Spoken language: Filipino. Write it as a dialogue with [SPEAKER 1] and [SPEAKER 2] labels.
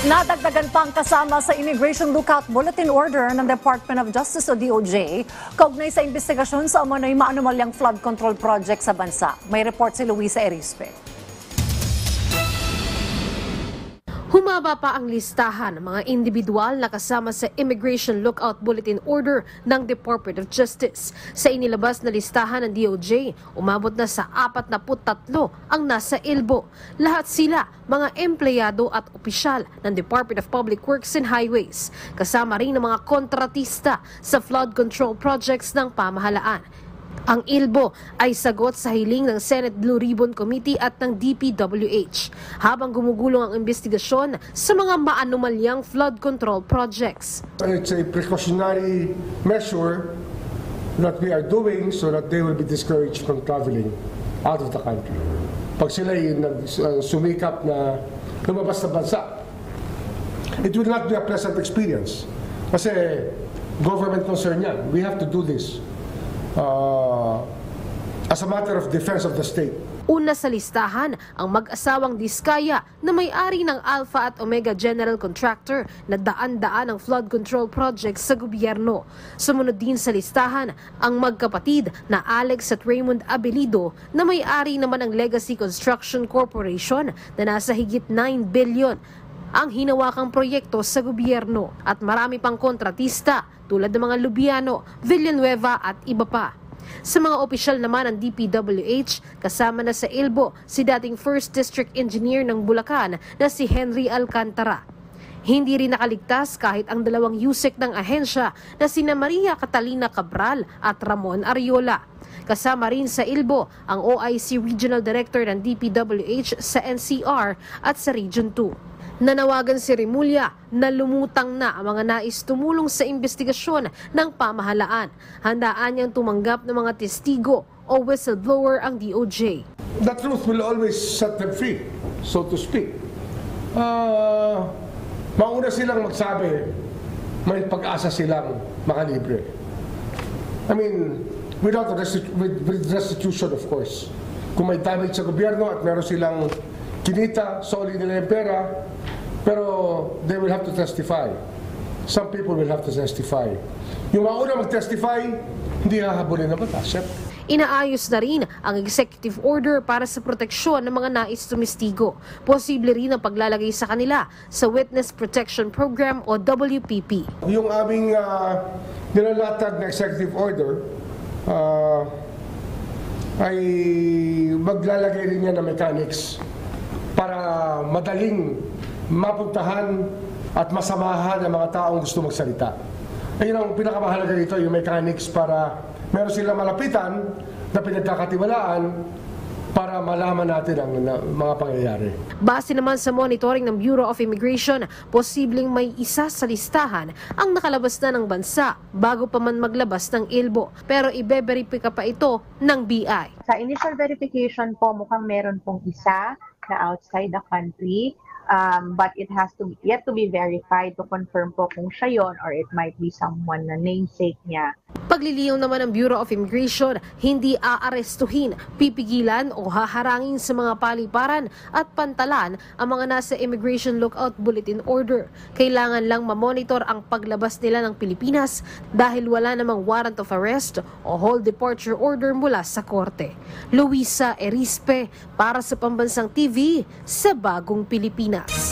[SPEAKER 1] Nadagdagan pang kasama sa Immigration Lookout Bulletin Order ng Department of Justice o DOJ kaugnay sa investigasyon sa umano'y maanumalyang flood control project sa bansa. May report si Luisa Erispe.
[SPEAKER 2] Humaba pa ang listahan ng mga individual na kasama sa Immigration Lookout Bulletin Order ng Department of Justice. Sa inilabas na listahan ng DOJ, umabot na sa 43 ang nasa ILBO. Lahat sila mga empleyado at opisyal ng Department of Public Works and Highways. Kasama rin ng mga kontratista sa flood control projects ng pamahalaan. Ang ILBO ay sagot sa hiling ng Senate Blue Ribbon Committee at ng DPWH habang gumugulong ang investigasyon sa mga maanumalyang flood control projects.
[SPEAKER 3] It's a precautionary measure that we are doing so that they will be discouraged from traveling out of the country. Pag sila sumikap na lumabas sa bansa, it will not be a pleasant experience. Kasi government concern yan. We have to do this as a matter of defense of the state.
[SPEAKER 2] Una sa listahan ang mag-asawang Diskaya na may-ari ng Alpha at Omega General Contractor na daan-daan ng flood control projects sa gobyerno. Sumunod din sa listahan ang magkapatid na Alex at Raymond Abelido na may-ari naman ng Legacy Construction Corporation na nasa higit 9 billion ang hinawakang proyekto sa gobyerno at marami pang kontratista tulad ng mga Lubiano, Villanueva at iba pa. Sa mga opisyal naman ng DPWH, kasama na sa ILBO si dating 1st District Engineer ng Bulacan na si Henry Alcantara. Hindi rin nakaligtas kahit ang dalawang yusek ng ahensya na sina Maria Catalina Cabral at Ramon Ariola. Kasama rin sa ILBO ang OIC Regional Director ng DPWH sa NCR at sa Region 2. Nanawagan si Remulla na lumutang na ang mga nais tumulong sa investigasyon ng pamahalaan. Handaan niyang tumanggap ng mga testigo o whistleblower ang DOJ.
[SPEAKER 3] The truth will always set them free, so to speak. Mauna silang magsabi, may pag-asa silang makalibre. I mean, with restitution of course. Kung may damage sa gobyerno at meron silang kinita, solid nila yung pera, pero they will have to testify. Some people will have to testify. Yung mauna mag-testify, hindi hahabulin na batas.
[SPEAKER 2] Inaayos na rin ang executive order para sa proteksyon ng mga nais tumistigo. Posible rin ang paglalagay sa kanila sa Witness Protection Program o WPP.
[SPEAKER 3] Yung aming nilalatag na executive order ay maglalagay rin niya ng mechanics para madaling mapuntahan at masamahan ang mga taong gusto magsalita. Ayun ang pinakamahalaga dito, yung mechanics para meron silang malapitan na pinagkakatiwalaan para malaman natin ang mga pangyayari.
[SPEAKER 2] Base naman sa monitoring ng Bureau of Immigration, posibleng may isa sa listahan ang nakalabas na ng bansa bago pa man maglabas ng ILBO. Pero ibe-verify pa ito ng BI.
[SPEAKER 4] Sa initial verification po, mukhang meron pong isa na outside the country. But it has to yet to be verified to confirm po kung siya yon or it might be someone na namesake niya.
[SPEAKER 2] Pagliliyong naman ng Bureau of Immigration, hindi aarestuhin, pipigilan o haharangin sa mga paliparan at pantalan ang mga nasa Immigration Lookout Bulletin Order. Kailangan lang mamonitor ang paglabas nila ng Pilipinas dahil wala namang warrant of arrest o hold departure order mula sa korte. Luisa Erispe para sa Pambansang TV sa Bagong Pilipinas.